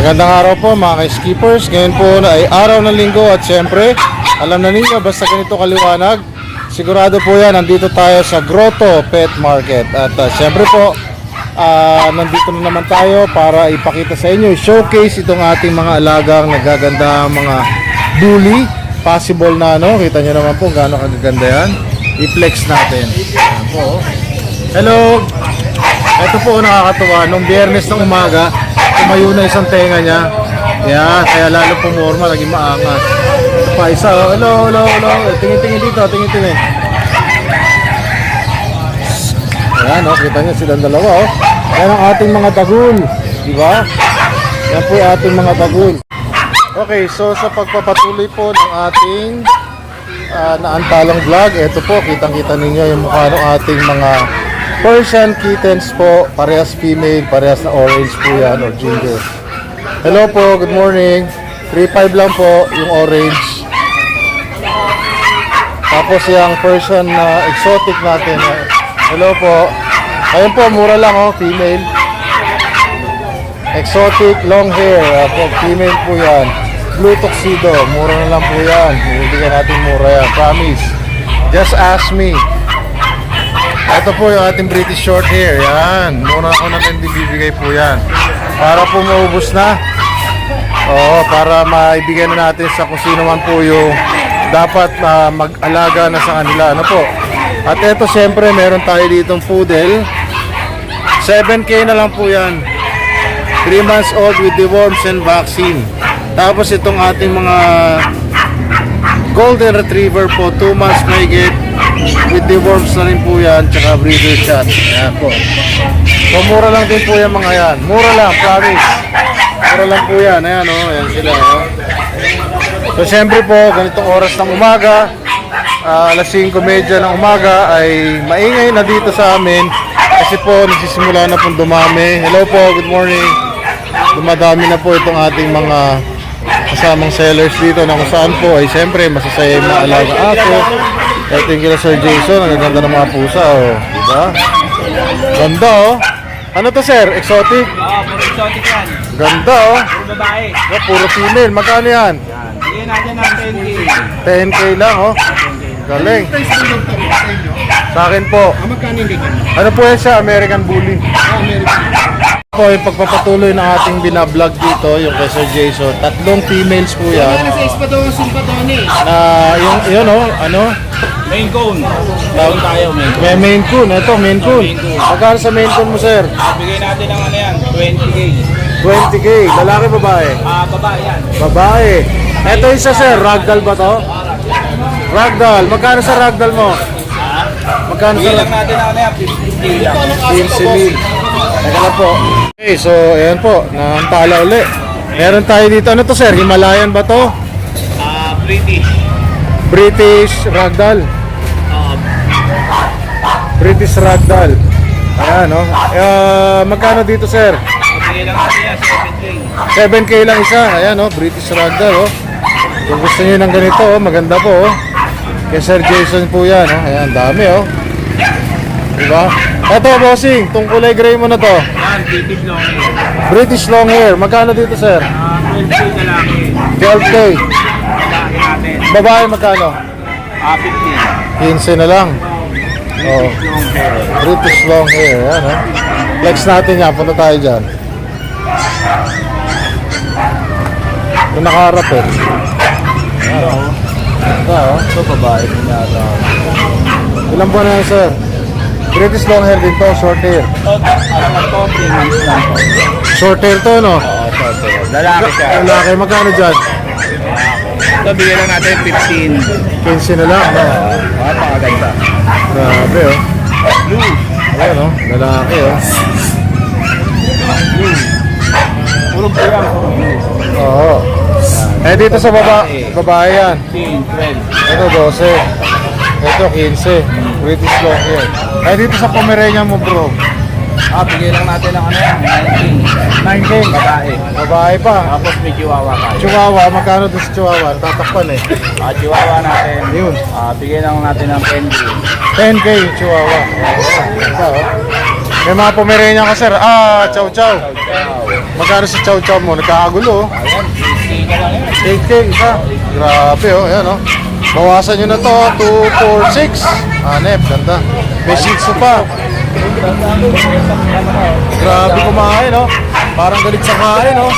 Magandang araw po mga ka-skippers. Ngayon po ay araw ng linggo at syempre alam na ninyo basta ganito kaliwanag, sigurado po yan nandito tayo sa Grotto Pet Market. At syempre po nandito na naman tayo para ipakita sa inyo, showcase itong ating mga alagang nagaganda, mga bully. Possible na kita nyo naman po gaano kagaganda yan. I-flex natin. Ayan po. Hello. Ito po nakakatuwa, nung biyernes ng umaga tumayo na isang tenga niya. Yan, kaya lalo pumorma, naging maangas. Ito pa isa, oh. Hello. Tingin-tingin dito, tingin-tingin. Ayan, kita niyo silang dalawa, oh. Yan ang ating mga tagul, di ba? Yan po yung ating mga tagul. Okay, so sa pagpapatuloy po ng ating naantalang vlog, ito po, kitang-kita ninyo yung mukha ng ating mga Persian kittens po, parehas female, parehas na orange po yan or ginger. Hello po, good morning. 3.5 lang po yung orange. Tapos yung Persian na exotic natin. Hello po. Ayun po, mura lang female. Exotic long hair, po, female po yan. Blue tuxedo, mura na lang po yan. Bibigyan natin mura yan, promise. Just ask me. Ito po yung ating British short hair. Yan. Muna ako natin bibigay po yan. Para po maubos na. Oo, para maibigay na natin sa kung sino man po yung dapat mag-alaga na sa kanila. Ano po? At ito syempre meron tayo ditong poodle. 7K na lang po yan. 3 months old with deworms and vaccine. Tapos itong ating mga golden retriever po, 2 months may get with deworms na rin po yan, tsaka breeder shot. Ayan po. So mura lang din po yan mga yan. Mura lang, promise. Mura lang po yan. Ayan ayan sila. So syempre po, ganitong oras ng umaga, alas 5:30 ng umaga ay maingay na dito sa amin. Kasi po nagsisimula na pong dumami. Hello po, good morning. Dumadami na po itong ating mga kasamang sellers dito na kung saan po ay syempre masasaya yung mga alaga aso. Ito yung kila Sir Jason, ang ganda ng mga pusa, diba? Ganda, Ano to, sir? Exotic? Puro exotic yan. Ganda, Puro babae. Puro female. Magkano yan? Bigyan natin ng 10K. 10K lang, Galing. Sa akin po. Magkano hindi ka? Ano po yan siya? American Bully. American. Po, yung pagpapatuloy ng ating binablog dito, yung kay Sir Jason. 3 females po yan. Nasa Espadon, Sumpatone. Yun, ano? Main cone. Tawag tayo, main cone. May Maine Coon. Ito, Maine Coon. Magkano sa Maine Coon mo, sir? Bigyan natin ng 20K. 20K. Lalaki, babae? Babae yan. Babae. Ito isa, sir. Ragdoll ba to? Ragdoll. Magkano sa ragdoll mo? Magkano sa Bigyan lang natin ng 15K lang. 15,000. Teka lang po. Okay, so ayan po. Naantala uli. Meron tayo dito. Ano to, sir? Himalayan ba to? British. British Ragdoll. British Ragdoll. Ayan, magkano dito, sir? Bigyan lang natin yan, 7K. 7K lang isa. Ayan, British Ragdoll, Kung gusto niyo ng ganito, maganda po, Kay Sir Jason po yan, Ayan, dami, Diba? Ito, bossing, itong kulay gray mo na to. Yan, British long hair. British long hair. Magkano dito, sir? 12K na lang. 12K. Lalaki natin. Babae, magkano? 15. 15 na lang. Oh, Long hair. British long hair. Ayan, Flex natin yan. Punta tayo dyan. Ito nakaharap, Ayan, Ito, babae din yata. Ilan buwan na yan, sir? British long hair din to, short hair. Alam mo to, 3 months lang po. Short hair to, no? Oo, ito. Lalaki siya. Lalaki, magkano dyan? Ito, bigyan lang natin 15. 15 na lang, Pakaganda. Grabe, Blue. Ayan, lalaki, Puro po yan, puro blue. Oo. Dito sa babae yan. 15, 12. Ito 12. Ito 15. British long hair. Dito sa Pomeranian mo, bro. Bigyan lang natin ng 19. 9K. Babae. Babae pa. Tapos may chihuahua tayo. Chihuahua, magkano doon sa Chihuahua? Tatakpan Chihuahua natin. Yun. Bigyan lang natin ng 10K. 10K yung Chihuahua. Ito, May mga Pomeranian ka, sir. Chow Chow. Magkano sa Chow Chow mo? Nagkakagulo, oh. Ayan, 60 ka lang yan. 8K isa. Grabe, oh. Ayan, oh. Bawasan nyo na to, 246. Hanep, ganda. May Shih Tzu pa. Grabe kumain, oh. Parang galit sa kain, oh.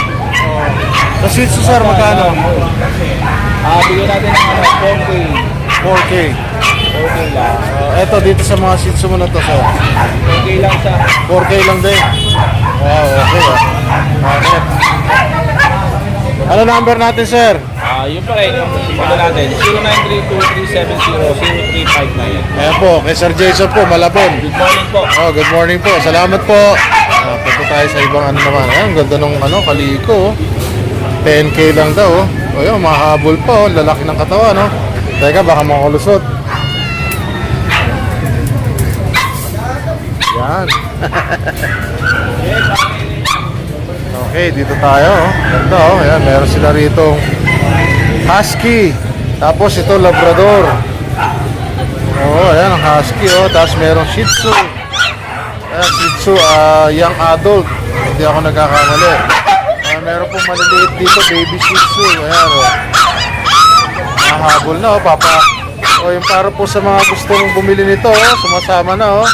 Sa Shih Tzu, sir, magkano? Bigyan natin ng 4K. 4K. 4K lang. Eto, dito sa mga Shih Tzu mo na to, sir. 4K lang siya. 4K lang din. Wow, okay, oh. Hanep. Ano number natin, sir? Yun pa rin, yung pala natin, 0932-370-0359. Ayan po, kay Sir Jason po, Malabon. Good morning po. Oh, good morning po. Salamat po. Punta tayo sa ibang ano naman. Ayan, ang ganda nung kaliko. 10K lang daw. Oh, yun, mahabol pa. Lalaki ng katawan, no? Teka, baka makalusot. Yan. Okay, dito tayo. Ganda, oh. Ayan, meron sila rito Husky. Tapos ito, Labrador. Oo, ayan ang Husky, oh. Tapos merong Shih Tzu. Ayan, Shih Tzu, young adult. Hindi ako nagkakamali. Meron pong maliliit dito, baby Shih Tzu. Ayan, oh. Nahabol na, oh, papa. O, yung para po sa mga gustong bumili nito, oh. Sumasama na, oh.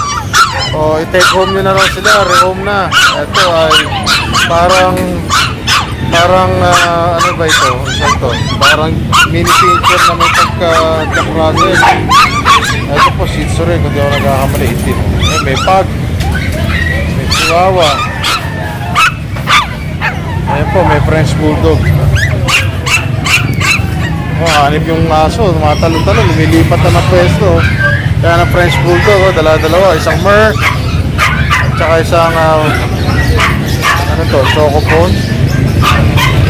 O, i-take home nyo na lang sila, re-home na. Ito ay parang ano ba ito? Isa ito. Parang mini picture na may pagka-Jack Russell. Ito po, Shih Tzu rin, kung di ako nagkakamali, itim. May pug. May chihuahua. Ayan po, may French Bulldog. Oh, hanip yung aso, tumatalon-talon, lumilipat na ng pwesto. Kaya na French Bulldog, oh, dalawa-dalawa. Isang Mer, at saka isang, ano to, Chocophone.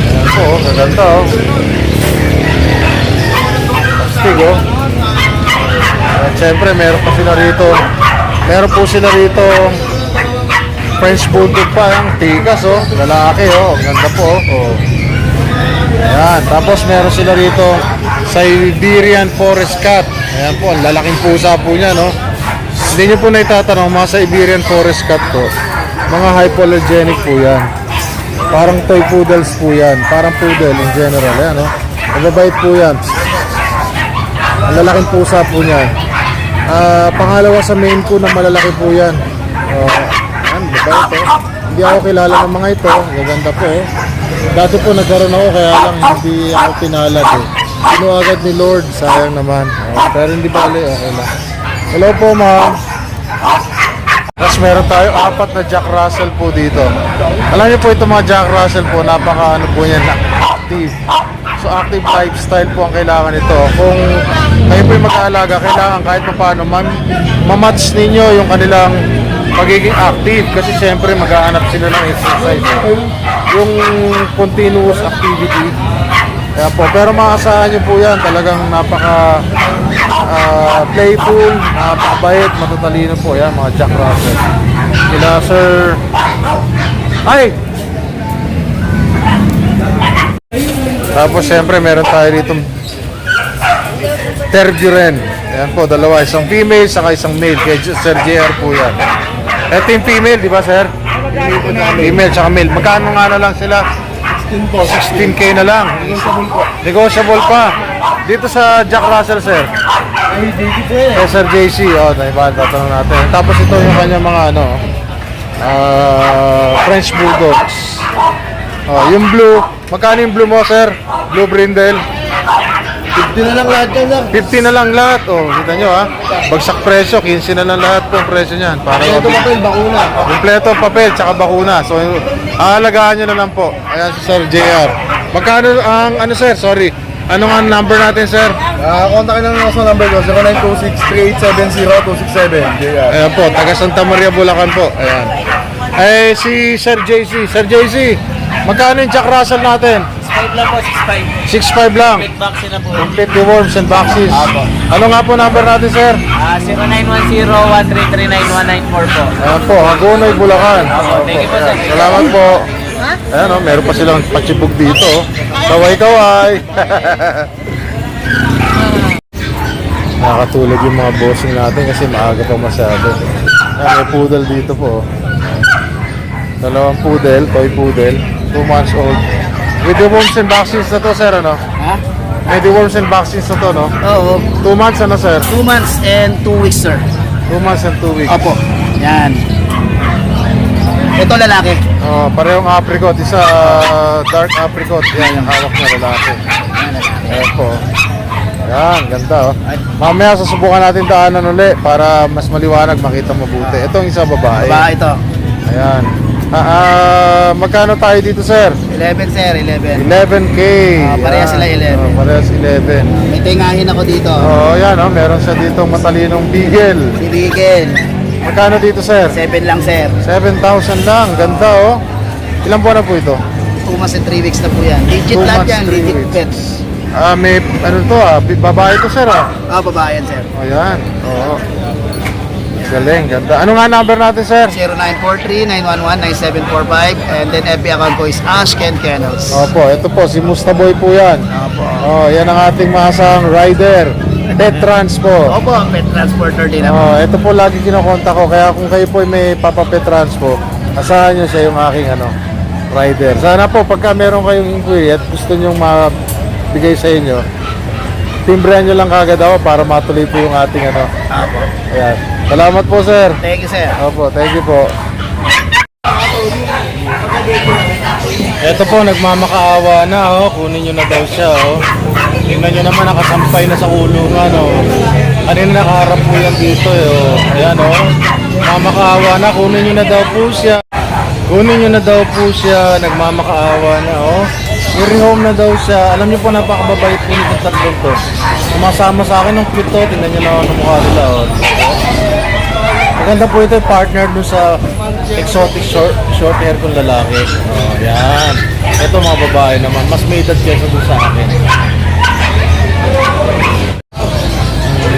Ayan po, oh, gaganda, oh. Astig, oh. At syempre, meron pa sila rito. Meron po sila rito French Bulldog pa, yung tikas, oh. Lalaki, oh. Ang ganda po, oh. Ayan. Tapos meron sila rito Siberian Forest Cat. Ayan po, ang lalaking pusa po niya, no? Hindi nyo po na itatanong, mga Siberian Forest Cat po. Mga hypoallergenic po yan. Parang toy poodles po yan. Parang poodle in general, ayan, no? Nababait po yan. Ang lalaking pusa po niya. Pangalawa sa main ko na malalaki po yan. Ayan, mabait, oh. Hindi ako kilala ng mga ito. Gaganda po, oh. Dati po nagkaroon ako, kaya lang hindi ako pinalad, eh. Agad ni Lord, sayang naman. Pero hindi bali, okay lang. Hello po, ma'am. Tapos meron tayo 4 na Jack Russell po dito. Alam niyo po ito mga Jack Russell po, napaka ano po yan, active. So active lifestyle po ang kailangan nito. Kung kayo po yung mag-aalaga, kailangan kahit pa paano ma-match ninyo yung kanilang pagiging active. Kasi siyempre mag-aanap sila ng exercise. Yung continuous activity. Kaya po, pero maasahan nyo po yan, talagang napaka playful, napakabait, matatalino po yan, mga Jack Russell. Sila Sir... Ay! Tapos syempre meron tayo dito Tervuren. Ayan po, dalawa, isang female, saka isang male, kay Sir JR po yan. Ito yung female, di ba sir? Female, saka male. Magkano nga na lang sila? 16K na lang. Negotiable pa. Dito sa Jack Russell, sir. Kay Sir JC, oh, naibahan tatanong natin. Tapos ito yung kanya mga ano, French Bulldogs. Oh, yung blue, magkano yung blue mo, sir? Blue Brindle. 50 na lang lahat yan, sir. 50 na lang lahat. Oh, kita nyo, ha? Bagsak presyo, 15 na lang lahat po ang presyo niyan. Para Ito papel, bakuna. kompleto ang papel, tsaka bakuna. So, aalagaan nyo na lang po. Ayan si Sir JR. Magkano ang, ano sir, sorry. Ano nga ang number natin, sir? Kontakin lang ako sa number ko, 0926-3870-267. Ayan po, taga Santa Maria, Bulacan po. Ayan. Eh, si Sir JC. Sir JC, magkano yung Jack Russell natin? 6.5 lang po, 6.5. 6.5 lang. Big vaccine na po. Complete the worms and vaccines. Apo. Ano nga po number natin, sir? 0910-1339194 po. Ayan po, Hagonoy, Bulacan. Thank you po, sir. Salamat po. Ayan o, meron pa silang patsibog dito. Kaway-kaway. Nakakatulog yung mga bossing natin kasi maaga pa masyado. May poodle dito po. Dalawang poodle, toy poodle. 2 months old. With the worms and vaccines na to, sir, ano? Ha? May the worms and vaccines na to, no? Oo. 2 months, ano, sir? 2 months and 2 weeks, sir. 2 months and 2 weeks. Opo. Yan. Ito lalaki. Oh, parehong apricot. Isa dark apricot. Yan, yung hawak na lalaki. Ayan po. Yan, ganda, oh. Mamaya susubukan natin daanan uli para mas maliwanag, makita mabuti. Ito ang isa babae. Baba ito. Ayan. Magkano tayo dito, sir? 11, sir. 11. 11K. Parehas Yan. sila 11. Oh, parehas 11. May tingahin ako dito. Oh, yan, oh. Meron siya dito matalinong beagle. Si Bigel. Magkano dito, sir? 7 lang, sir. 7,000 lang. Ganda, oh. Ilang buwan na po ito? 2 months and 3 weeks na po yan. Legit 2 lahat months, yan. 3 Legit weeks. pets. May, ano to, babae to, sir, ah. Babae yan, sir. O yan, oo. Galing, ganda. Ano nga number natin, sir? 0943-911-9745 and then FB account ko is Ash Ken Kennels. Opo, ito po, si Mustaboy po yan. Opo. Oh, yan ang ating mahasang rider. Pet Trans po. Opo, pet transporter din ako. Oh, ito po lagi kinokontak ko. Kaya kung kayo po may papapet trans po, asahan nyo siya yung aking rider. Sana po, pagka meron kayong inquiry at gusto nyo mabigay sa inyo, timbrehan nyo lang kagad ako para matuloy po yung ating Opo. Ayan. Salamat po, sir. Thank you, sir. Opo, thank you po. Ito po, nagmamakaawa na, oh. Kunin nyo na daw siya, oh. Tingnan nyo naman, nakasampay na sa kulungan, oh. Kanina nakaharap po yan dito, eh, oh. Ayan, oh. Mamakaawa na, kunin nyo na daw po siya. Kunin nyo na daw po siya, nagmamakaawa na, oh. I-rehome na daw siya. Alam nyo po, napakababait po nito tatlong to. Sumasama sa akin ng cute to. Tingnan nyo naman ang mukha nila, oh. Maganda po ito, partner dun sa exotic short hair kong lalaki. Oh, yan. Ito mga babae naman, mas may edad kesa dun sa akin.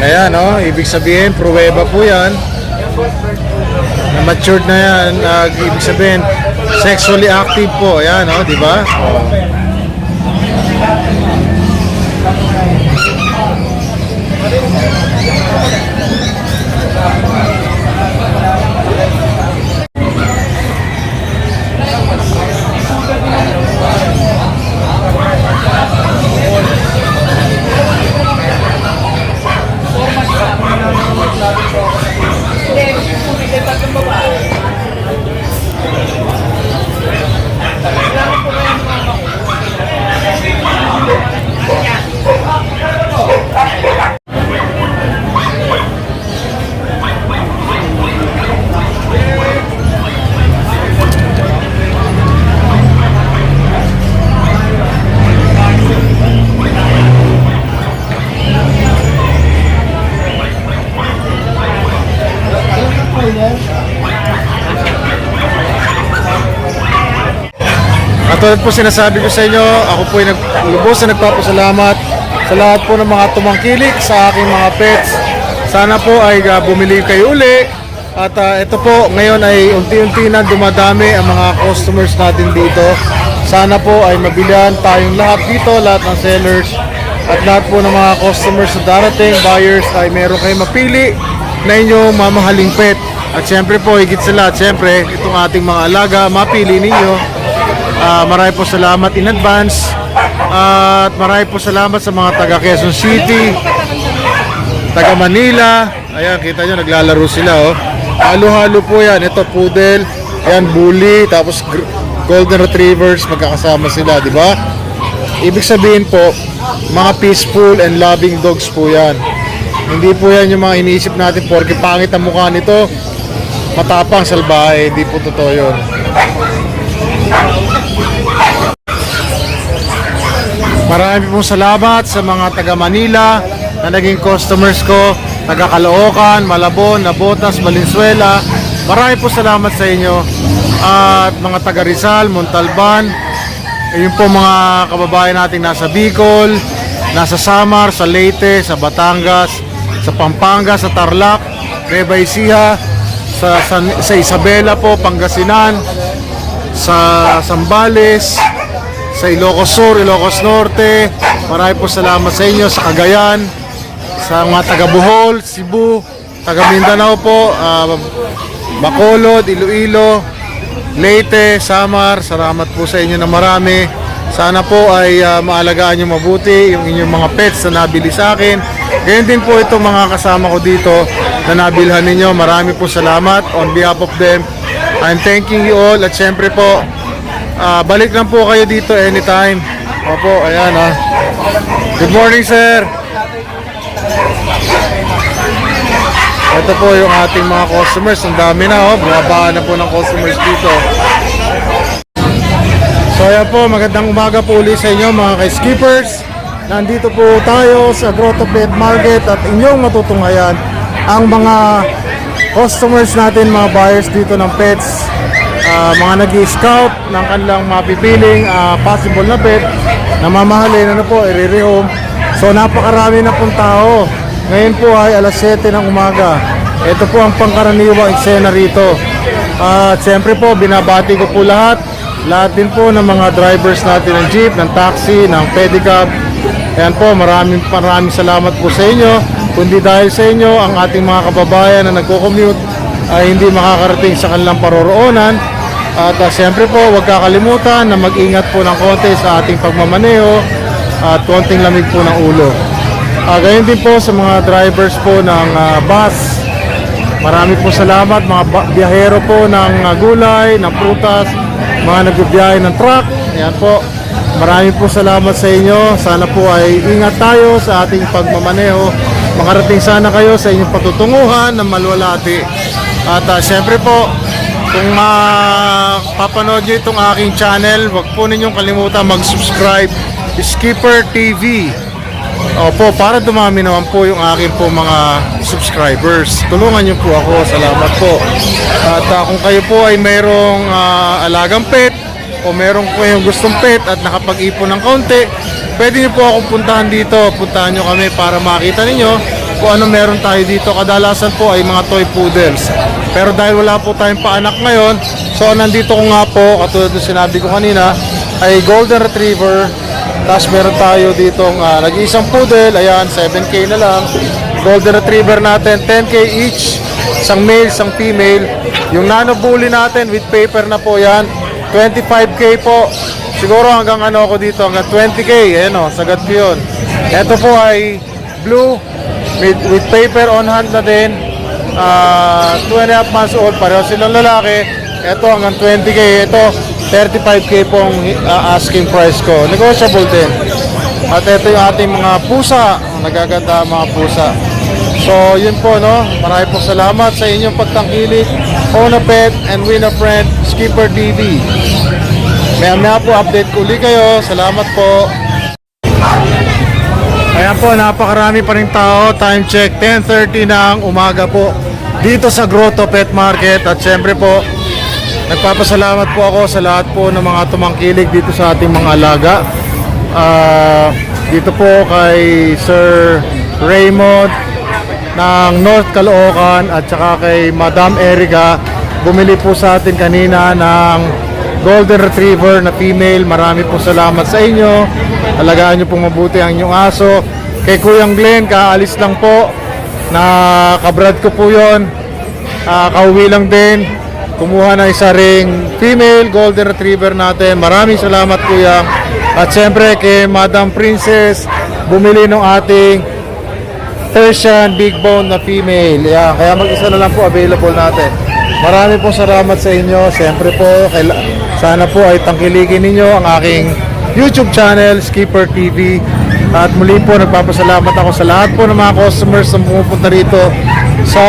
Ayan, oh, ibig sabihin, pruweba po yan. Na matured na yan, ibig sabihin, sexually active po. Ayan, oh, di ba? Oh. Katulad po sinasabi ko sa inyo, ako po ay lubos na nagpapasalamat sa lahat po ng mga tumangkilik sa aking mga pets. Sana po ay bumili kayo uli. At ito po, ngayon ay unti-unti na dumadami ang mga customers natin dito. Sana po ay mabilihan tayong lahat dito, lahat ng sellers. At lahat po ng mga customers na darating, buyers, ay meron kayong mapili na inyong mamahaling pet. At syempre po, higit sa lahat, syempre, itong ating mga alaga, mapili ninyo. Marami po salamat in advance. At marami po salamat sa mga taga Quezon City, taga Manila. Ayan, kita nyo, naglalaro sila, oh. Halo-halo po yan. Ito, poodle, ayan, bully, tapos golden retrievers, magkakasama sila, di ba? Ibig sabihin po, mga peaceful and loving dogs po yan. Hindi po yan yung mga iniisip natin porque pangit ang mukha nito, matapang, salbahe. Hindi po totoo yun. Marami pong salamat sa mga taga Manila na naging customers ko, taga Caloocan, Malabon, Nabotas, Valenzuela. Marami po salamat sa inyo. At mga taga Rizal, Montalban, yun po mga kababayan natin nasa Bicol, nasa Samar, sa Leyte, sa Batangas, sa Pampanga, sa Tarlac, Nueva Ecija, sa Isabela po, Pangasinan, sa Zambales, sa Ilocos Sur, Ilocos Norte. Marami po salamat sa inyo, sa Cagayan, sa mga taga Bohol, Cebu, taga Mindanao po, Bacolod, Iloilo, Leyte, Samar, salamat po sa inyo na marami. Sana po ay maalagaan nyo mabuti yung inyong mga pets na nabili sa akin. Ganyan din po itong mga kasama ko dito na nabilhan ninyo. Marami po salamat on behalf of them. I'm thanking you all at syempre po, balik lang po kayo dito anytime. Opo, ayan ha. Good morning, sir. Ito po yung ating mga customers. Ang dami na, bumabaan na po ng customers dito. So ayan po, magandang umaga po ulit sa inyo mga ka-skippers. Nandito po tayo sa Grotto Pet Market at inyong matutunghayan ang mga customers natin, mga buyers dito ng pets, mga nag-i-scout ng kanilang mapipiling possible na pet na mamahalin, ano po, i-rehome. So napakarami na pong tao. Ngayon po ay alas 7 ng umaga. Ito po ang pangkaraniwang eksena rito. At siyempre po, binabati ko po lahat din po ng mga drivers natin ng jeep, ng taxi, ng pedicab. Ayan po, maraming salamat po sa inyo. Kundi dahil sa inyo, ang ating mga kababayan na nagko-commute ay hindi makakarating sa kanilang paroroonan. At siyempre po, huwag kakalimutan na mag-ingat po ng konti sa ating pagmamaneho at konting lamig po ng ulo. Gayon din po sa mga drivers po ng bus. Marami po salamat, mga biyahero po ng gulay, ng prutas, mga nagbibiyahe ng truck. Ayan po, marami po salamat sa inyo. Sana po ay ingat tayo sa ating pagmamaneho. Makarating sana kayo sa inyong patutunguhan ng malwalati. At siyempre po, kung papanood nyo itong aking channel, huwag po ninyong kalimutan mag-subscribe, Skipper TV. Opo, para dumami naman po yung aking po mga subscribers. Tulungan niyo po ako, salamat po. At kung kayo po ay mayroong alagang pet o mayroong po yung gustong pet at nakapag-ipon ng kaunti, pwede niyo po akong puntahan dito. Puntahan niyo kami para makita ninyo kung ano meron tayo dito. Kadalasan po ay mga toy poodles. Pero dahil wala po tayong paanak ngayon, so nandito ko nga po, katulad ng sinabi ko kanina, ay golden retriever. Tapos meron tayo ditong nag-iisang poodle, ayan, 7K na lang. Golden retriever natin, 10K each. Isang male, isang female. Yung nano bully natin with paper na po yan, 25K po. Siguro hanggang ano ako dito, hanggang 20K. Ayan o, sagad ko yun. Ito po ay blue with paper on hand na din. 2.5 months old, pareho silang lalaki. Ito hanggang 20K. Ito 35K pong asking price ko. Negotiable din. At ito yung ating mga pusa. Nagaganda mga pusa. So yun po, no. Marami po salamat sa inyong pagtangkilik. Own a pet and win a friend, Skipper TV. Maya po update ko ulit kayo. Salamat po. Ayan po, napakarami pa rin tao. Time check, 10:30 ng umaga po dito sa Grotto Pet Market. At syempre po, nagpapasalamat po ako sa lahat po ng mga tumangkilig dito sa ating mga alaga. Dito po kay Sir Raymond ng North Caloocan at saka kay Madam Erica. Bumili po sa atin kanina ng Golden Retriever na female. Marami po salamat sa inyo. Alagaan nyo pong mabuti ang inyong aso. Kay Kuyang Glenn, kaalis lang po. Nakabrad ko po yun. Kauwi lang din. Kumuha na isa ring female Golden Retriever natin. Maraming salamat kuya. At syempre kay Madam Princess, bumili ng ating Persian Big Bone na female. Yan. Kaya mag-isa na lang po available natin. Marami po salamat sa inyo. Syempre po, sana po ay tangkiligin ninyo ang aking YouTube channel, Skipper TV. At muli po, nagpapasalamat ako sa lahat po ng mga customers na pumupunta rito sa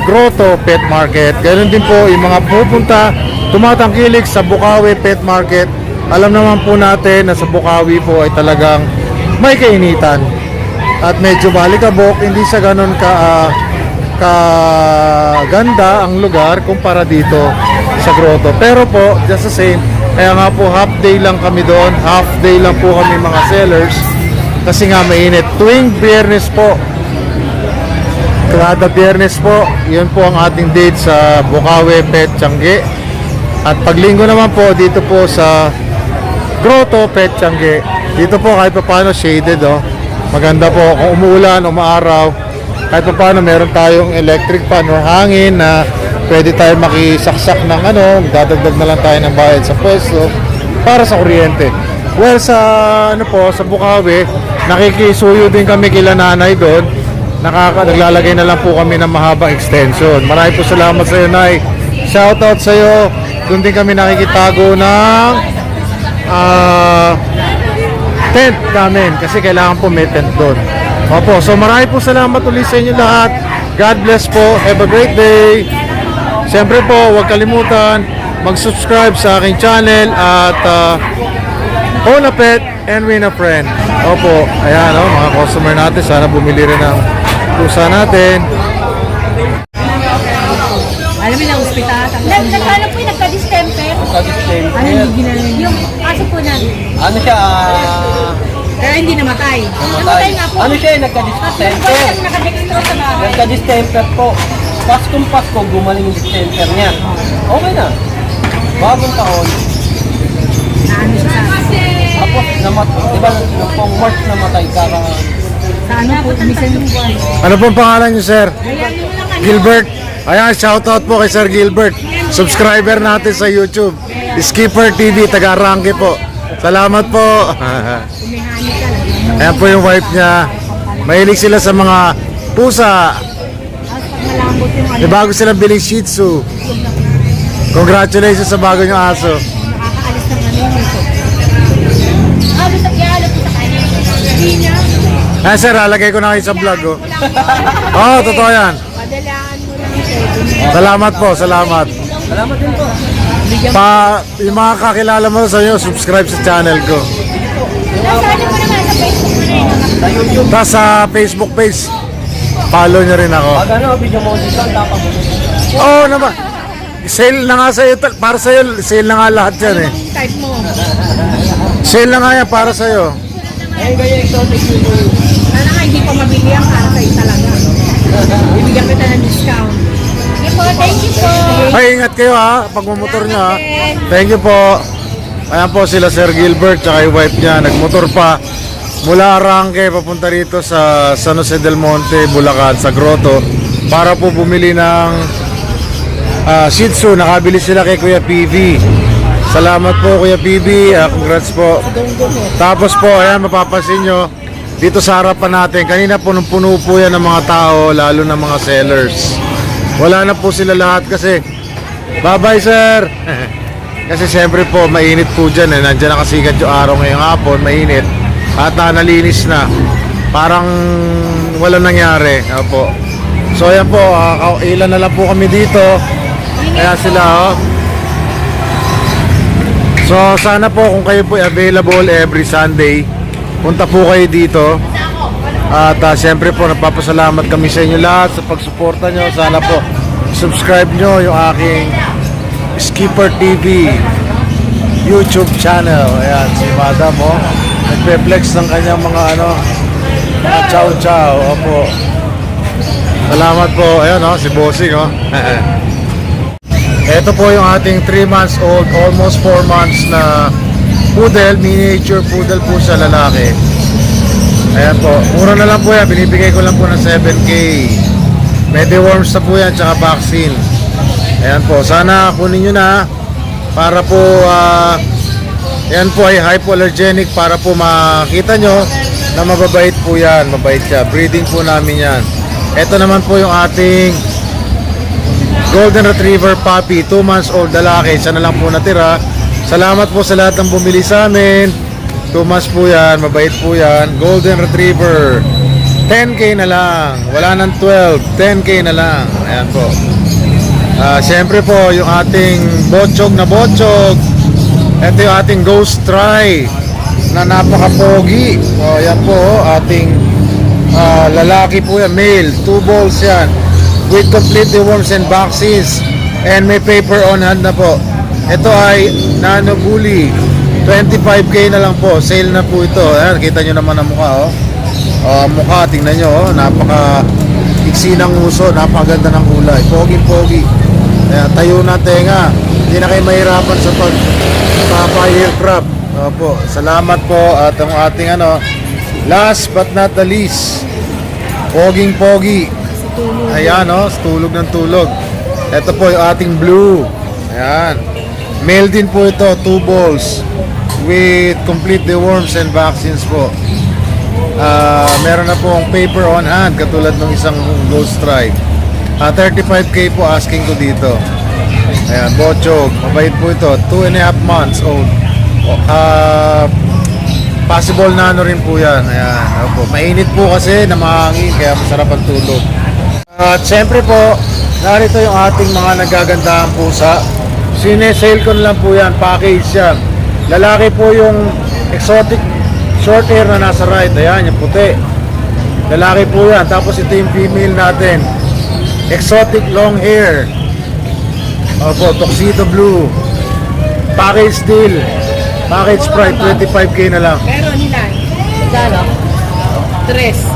Grotto Pet Market. Ganoon din po yung mga pupunta, tumatangkilik sa Bukawi Pet Market. Alam naman po natin na sa Bukawi po ay talagang may kainitan at medyo malikabok, hindi sa ganun ganda ang lugar kumpara dito sa Grotto. Pero po, just the same, kaya nga po half day lang kami doon, half day lang po kami mga sellers kasi nga mainit. Tuwing Biyernes po, kada Biyernes po, yun po ang ating date sa Bukawi Pet Tiangge. At paglinggo naman po dito po sa Grotto Pet Tiangge. Dito po kahit pa paano shaded, oh. Maganda po kung umuulan o maaraw. kahit pa paano meron tayong electric fan or hangin na pwede tayo makisaksak ng ano, dadagdag na lang tayo ng bayad sa pwesto para sa kuryente. Well, sa ano po, sa Bukawi, nakikisuyo din kami kila nanay doon. Naglalagay na lang po kami ng mahabang extension. Maraming po salamat sa iyo, Nay. Shoutout sa iyo. Doon din kami nakikitago ng tent namin kasi kailangan po may tent doon. Opo, so maraming po salamat ulit sa inyo lahat. God bless po. Have a great day. Siyempre po, huwag kalimutan mag-subscribe sa aking channel at own a pet and win a friend. Opo, ayan mga customer natin, sana bumili rin ng pusa natin. Alam mo na, ospital. Nagkano po yung nagka-distemper? Ano yung ginaling? Yung kaso po na. Ano siya, Pero hindi namatay. Namatay nga po. ano siya, nagka-distemper. Parang nakadextro sa bahay. Nagka-distemper po. Paskong Pasko, gumaling yung distemper niya. Okay na. Bagong taon. Naano siya sa Tapos, di ba, nung pong March namatay kaka. sa ano po, minsan yung buwan. Ano pong pangalan niyo, sir? Kaya yung lang ano. Gilbert. Ayan, shoutout po kay Sir Gilbert. Subscriber natin sa YouTube. Skipper TV, taga-Rangke po. Salamat po. Umihani ka lang. Ayan po yung wife niya. Mahilig sila sa mga pusa. Tapos pag malambot yung ano, May bago silang biling Shih Tzu. Congratulations sa bago niyong aso. nakakaalis ng ano yung ito. Gusto iaalap ko sa kanya. Hindi niya. Ayan sir, lalagay ko na kayo sa vlog. Oh, totoo yan. Padalaan mo lang ito. Salamat po, salamat. Salamat din po. Yung mga kakilala mo sa inyo, subscribe sa channel ko. Nasaan mo naman sa Facebook mo rin? Sa YouTube. Tapos sa Facebook page, follow nyo rin ako. Pag ano, video mo dito, dapat mo. Oo naman. Sale na nga sa'yo, para sa'yo, sale na nga lahat yan eh. Anong type mo? Sale na nga yan para sa'yo. Eh, kaya exotic YouTube. Sana nga hindi pa mabili ang para sa'yo talaga. Bibigyan kita ng discount. Okay po, thank you po. Ay, ingat kayo ha, pagmumotor nyo ha. Thank you po. Ayan po sila Sir Gilbert, tsaka yung wife niya, nagmotor pa. Mula Arangke, papunta rito sa San Jose del Monte, Bulacan, sa Grotto. Para po bumili ng Shih Tzu, nakabili sila kay Kuya PV. Salamat po Kuya PV, congrats po. Tapos po, ayan mapapansin nyo, dito sa harapan natin, kanina punong-puno po yan ng mga tao, lalo ng mga sellers. Wala na po sila lahat kasi, bye-bye sir! Kasi siyempre po, mainit po dyan eh, nandyan nakasikat yung araw ngayong hapon, mainit. At nalinis na, parang walang nangyari. Opo. So ayan po, ilan na lang po kami dito. Ayan sila oh. So sana po kung kayo po available every Sunday, punta po kayo dito. At siyempre po napapasalamat kami sa inyo lahat sa pagsuporta nyo. Sana po subscribe nyo yung aking Skipper TV YouTube channel. Ayan si Madam oh, nagpe-flex ng kanyang mga mga chow chow. Opo. Salamat po. Ayan oh, si Bossing oh. Ito po yung ating 3 months old, almost 4 months na poodle, miniature poodle po sa lalaki. Ayan po, mura na lang po yan, binibigay ko lang po ng 7K. May deworms na po yan, tsaka vaccine. Ayan po, sana kunin nyo na para po, yan po ay hypoallergenic para po makita nyo na mababait po yan, mabait siya. Breeding po namin yan. Ito naman po yung ating Golden Retriever Puppy, 2 months old lalaki, siya na lang po natira. Salamat po sa lahat ng bumili sa amin. 2 months po yan, mabait po yan. Golden Retriever, 10K na lang. Wala nang 12, 10K na lang. Ayan po. Siyempre po, yung ating botsog na botsog. Ito yung ating Ghost Try na napaka-pogi. O, yan po, ating lalaki po yan, male. 2 balls yan. With complete deworms and vaccines. And may paper on hand na po. Ito ay Nano Bully. 25K na lang po. Sale na po ito. Ayan, kita nyo naman ang mukha. Mukha, tingnan nyo. Napaka-iksi ng uso. Napakaganda ng kulay. Pogi-pogi. Ayan, tayo na tenga. Hindi na kayo mahirapan sa papa-aircraft. Opo. Salamat po. At ang ating last but not the least, Poging-pogi. Ayan, oh, tulog ng tulog. Ito po yung ating blue. Ayan. Male din po ito, 2 balls with complete deworms and vaccines po. Meron na pong paper on hand katulad ng isang ghost strike. 35k po asking ko dito. Ayan, bochog. Mabait po ito. 2.5 months old. Possible na ano rin po yan. Ayan, opo. Mainit po kasi na mahangin kaya masarap ang tulog. At syempre po, narito yung ating mga nagagandahang pusa. Sinesale ko na lang po yan. Package yan. Lalaki po yung exotic short hair na nasa right. Ayan, yung puti. Lalaki po yan. Tapos ito yung female natin. Exotic long hair. Opo, tuxedo blue. Package deal. Package price, 25k na lang. Pero nila, magkano? 3.